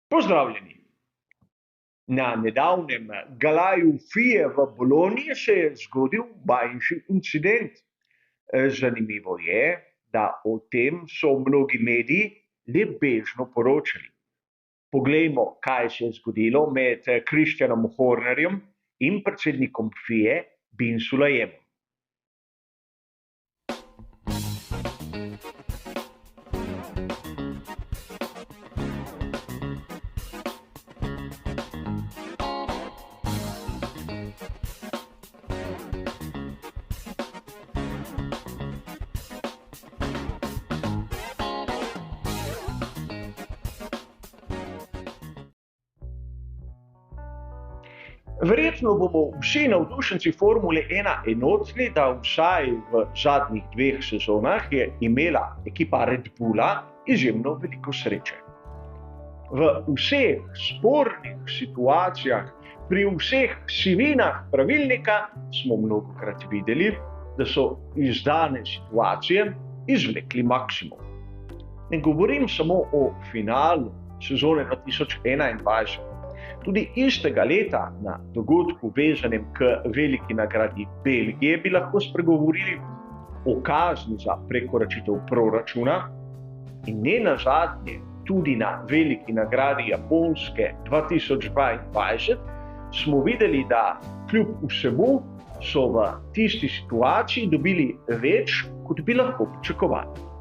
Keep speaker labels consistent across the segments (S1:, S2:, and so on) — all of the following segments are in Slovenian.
S1: Pozdravljeni! Na nedavnem galaju FIE v Bologni se je zgodil manjši incident. Zanimivo je, da o tem so mnogi mediji le bežno poročali. Poglejmo, kaj se je zgodilo med Kristjanom Hornerjem in predsednikom FIE Bin Sulajemom. Verjetno bomo vsi navdušenci Formule 1 enotni, da vsaj v zadnjih 2 sezonah je imela ekipa Red Bulla izjemno veliko sreče. V vseh spornih situacijah, pri vseh sivinah pravilnika smo mnogokrat videli, da so iz dane situacije izvlekli maksimum. Ne govorim samo o finalu sezone 2021. Tudi istega leta na dogodku vezanem k veliki nagradi Belgije bi lahko spregovorili o kazni za prekoračitev proračuna in ne nazadnje tudi na veliki nagradi Japonske 2022 smo videli, da kljub vsemu so v tisti situaciji dobili več, kot bi lahko pričakovali.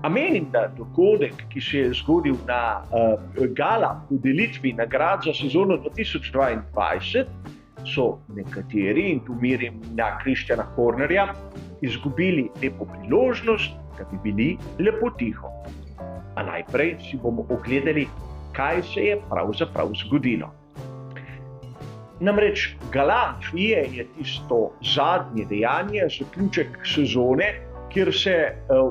S1: A menim, da dogodek, ki se je zgodil na gala podelitvi nagrad za sezono 2022, so nekateri, in tu merim na Kristjana Hornerja, izgubili lepo priložnost, da bi bili lepo tiho. A najprej si bomo ogledali, kaj se je pravzaprav zgodilo. Namreč gala FIE je tisto zadnje dejanje, zaključek sezone, kjer se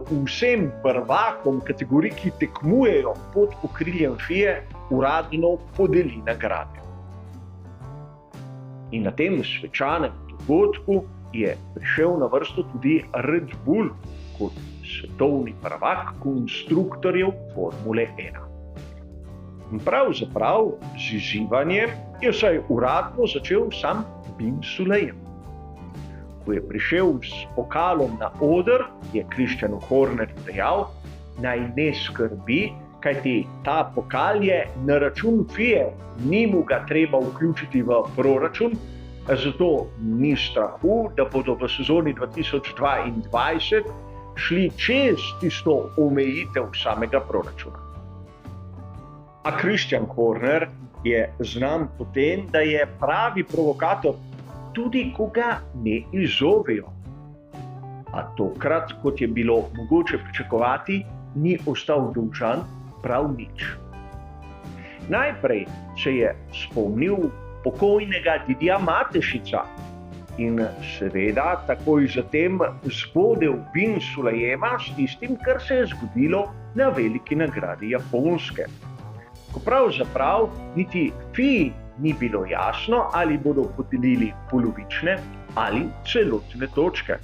S1: vsem prvakom kategorij, ki tekmujejo pod okriljem FIE, uradno podeli nagrade. In na tem svečanem dogodku je prišel na vrsto tudi Red Bull kot svetovni prvak konstruktorjev Formule 1. In pravzaprav z izzivanjem je vsaj uradno začel sam Bin Sulajem. Ko je prišel s pokalom na oder, je Kristjanu Hornerju dejal, naj ne skrbi, kajti ta pokal je na račun FIE, ni mu ga treba vključiti v proračun, zato ni strahu, da bodo v sezoni 2022 šli čez tisto omejitev samega proračuna. A Kristjan Horner je znan po tem, da je pravi provokator, tudi ko ga ne izzovejo. A tokrat, kot je bilo mogoče pričakovati, ni ostal dolžan prav nič. Najprej se je spomnil pokojnega Didija Matešiča in seveda takoj zatem zbodel Bin Sulajema s tistim, kar se je zgodilo na veliki nagradi Japonske. Ko pravzaprav niti FIE ni bilo jasno, ali bodo podelili polovične ali celotne točke.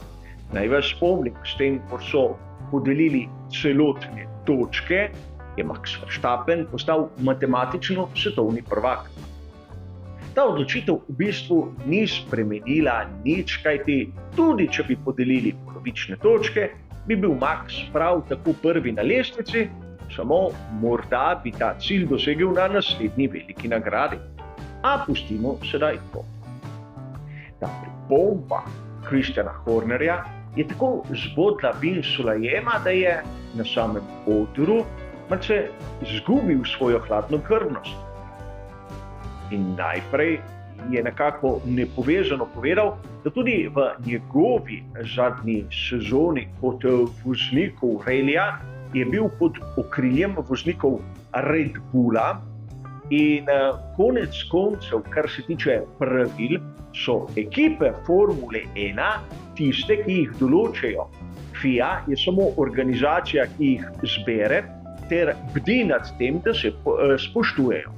S1: Naj vas spomnim, s tem, ko so podelili celotne točke, je Max Verstappen postal matematično svetovni prvak. Ta odločitev v bistvu ni spremenila nič, kajti tudi če bi podelili polovične točke, bi bil Max prav tako prvi na lestvici, samo morda bi ta cilj dosegel na naslednji veliki nagradi. A pustimo sedaj to. Ta pripomba Kristjana Hornerja je tako zbodla Bin Sulajema, da je na samem odru malce izgubil svojo hladnokrvnost. In najprej je nekako nepovezano povedal, da tudi v njegovi zadnji sezoni kot voznikov relija je bil pod okriljem voznikov Red Bulla. In konec koncev, kar se tiče pravil, so ekipe Formule 1 tiste, ki jih določajo. FIA je samo organizacija, ki jih zbere ter bdi nad tem, da se spoštujejo.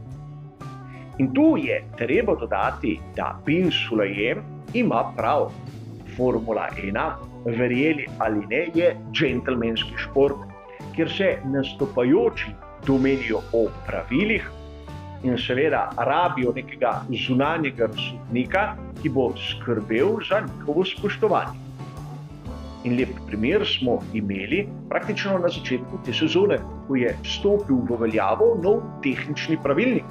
S1: In tu je treba dodati, da Bin Sulajem ima prav. Formula 1, verjeli ali ne, je džentelmenski šport, kjer se nastopajoči domenijo o pravilih in seveda rabijo nekega zunanjega razsodnika, ki bo skrbel za njihovo spoštovanje. In lep primer smo imeli praktično na začetku te sezone, ko je stopil v veljavo nov tehnični pravilnik.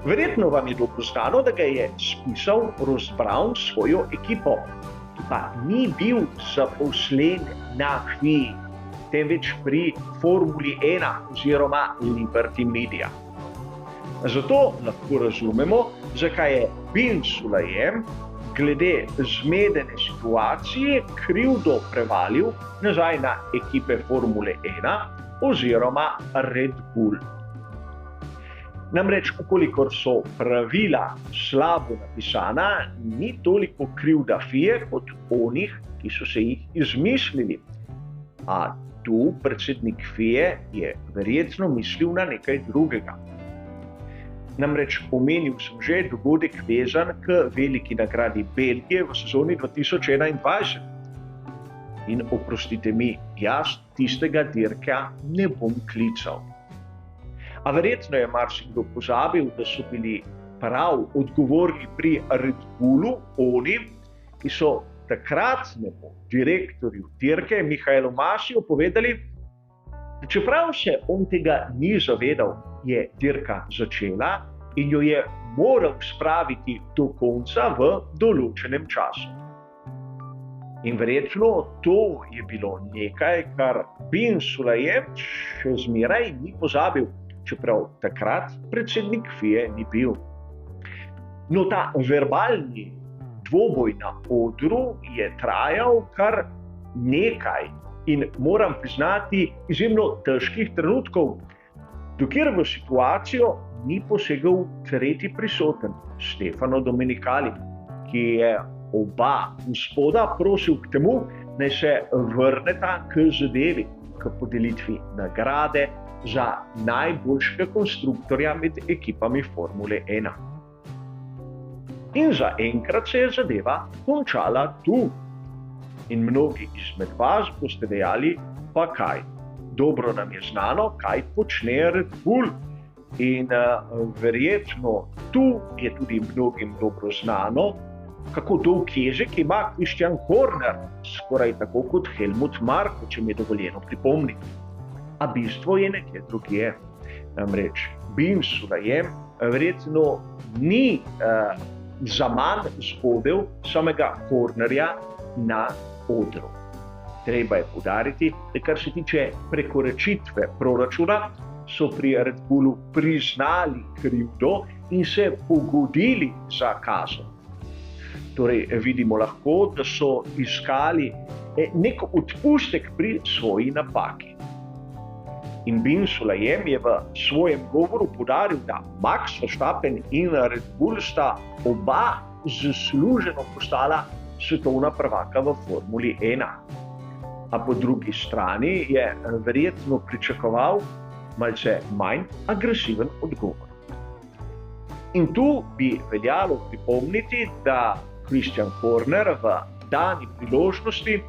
S1: Verjetno vam je dobro znano, da ga je spisal Ross Brawn s svojo ekipo, ki pa ni bil zaposlen na FIA, temveč pri Formuli 1 oziroma Liberty Media. Zato lahko razumemo, zakaj je Bin Sulayem glede zmedene situacije krivdo prevalil nazaj na ekipe Formule 1 oziroma Red Bull. Namreč, ukolikor so pravila slabo napisana, ni toliko krivda FIA kot onih, ki so se jih izmislili. A tu predsednik FIA je verjetno mislil na nekaj drugega. Namreč omenil sem že dogodek vezan k veliki nagradi Belgije v sezoni 2021. In oprostite mi, jaz tistega dirka ne bom klical. A verjetno je marsikdo pozabil, da so bili prav odgovorni pri Red Bullu oni, ki so takratnemu direktorju dirke Michaelu Masiju povedali, da čeprav se on tega ni zavedal, je dirka začela in jo je moral spraviti do konca v določenem času. In verjetno to je bilo nekaj, kar Bin Sulayem še zmeraj ni pozabil, čeprav takrat predsednik FIA ni bil. No, ta verbalni dvoboj na odru je trajal kar nekaj in moram priznati izjemno težkih trenutkov, dokler v situacijo ni posegel tretji prisoten, Stefano Domenicali, ki je oba gospoda prosil k temu, naj se vrneta k zadevi, k podelitvi nagrade za najboljšega konstruktorja med ekipami Formule 1. In zaenkrat se je zadeva končala tu. In mnogi izmed vas boste dejali, pa kaj? Dobro nam je znano, kaj počne Red Bull. In verjetno tu je tudi mnogim dobro znano, kako dolg jezik ima Christian Horner, skoraj tako kot Helmut Marko, če mi je dovoljeno pripomniti. A bistvo je nekje drugje. Namreč Bin Sulayem verjetno ni zaman zbodel samega Hornerja na odru. Treba je poudariti, da kar se tiče prekoračitve proračuna, so pri Red Bullu priznali krivdo in se pogodili za kazen. Torej vidimo lahko, da so iskali nek odpustek pri svoji napaki. In Bin Sulayem je v svojem govoru poudaril, da Max Verstappen in Red Bull sta oba zasluženo postala svetovna prvaka v Formuli 1. A po drugi strani je verjetno pričakoval malce manj agresiven odgovor. In tu bi veljalo pripomniti, da Christian Horner v dani priložnosti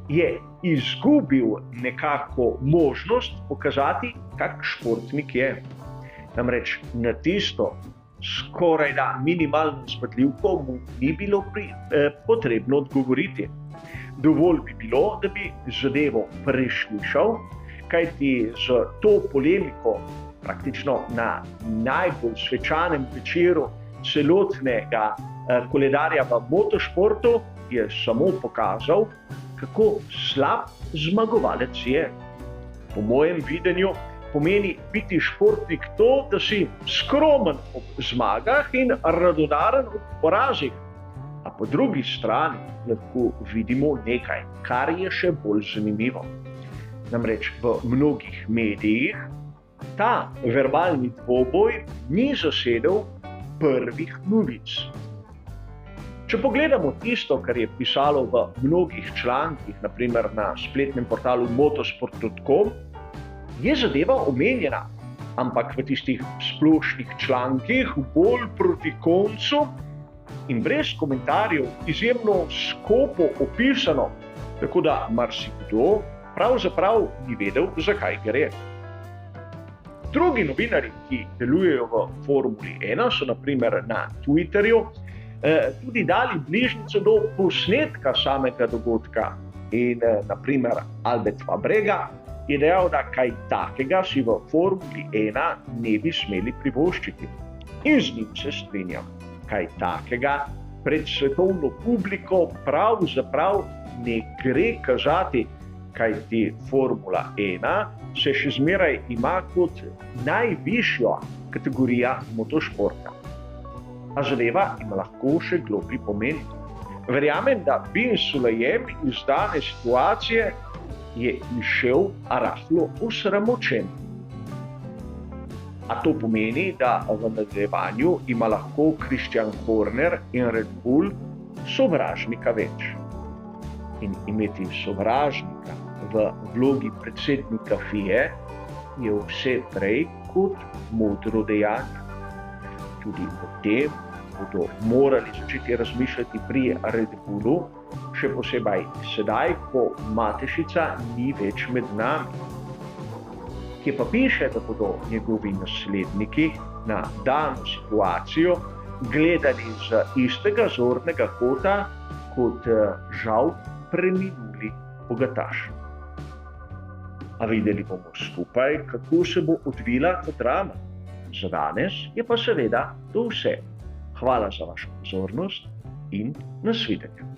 S1: je izgubil nekako možnost pokazati, kak športnik je. Namreč na tisto skorajda minimalno spadljivko mu ni bilo potrebno odgovoriti. Dovolj bi bilo, da bi zadevo preslišal, kajti z to polemiko praktično na najbolj svečanem večeru celotnega koledarja v motošportu je samo pokazal, kako slab zmagovalec je. Po mojem videnju pomeni biti športnik to, da si skromen ob zmagah in radodaren ob porazih. A po drugi strani lahko vidimo nekaj, kar je še bolj zanimivo. Namreč v mnogih medijih ta verbalni dvoboj ni zasedel prvih novic. Če pogledamo tisto, kar je pisalo v mnogih člankih, naprimer na spletnem portalu motosport.com, je zadeva omenjena, ampak v tistih splošnih člankih bolj proti koncu in brez komentarjev izjemno skopo opisano, tako da marsikdo pravzaprav ni vedel, zakaj gre. Drugi novinarji, ki delujejo v Formuli 1, so naprimer na Twitterju tudi dali bližnjico do posnetka samega dogodka. In naprimer Albert Fabrega je dejal, da kaj takega si v Formuli 1 ne bi smeli privoščiti. In z njim se strinjam. Kaj takega pred svetovno publiko pravzaprav ne gre kazati, kajti Formula 1 se še zmeraj ima kot najvišjo kategorijo motošporta. A zadeva ima lahko še globlji pomen. Verjamem, da Bin Sulajem iz dane situacije je izšel rahlo osramočen. A to pomeni, da v nadaljevanju ima lahko Christian Horner in Red Bull sovražnika več. In imeti sovražnika v vlogi predsednika FIE je vse prej kot modro dejanje. Tudi o tem bodo morali začeti razmišljati pri Red Bullu, še posebej sedaj, ko Matešica ni več med nami. Kje pa piše, da bodo njegovi nasledniki na dano situacijo gledali z istega zornega kota kot žal preminuli bogataš. A videli bomo skupaj, kako se bo odvila ta drama. Za danes je pa seveda to vse. Hvala za vašo pozornost in nasvidenje.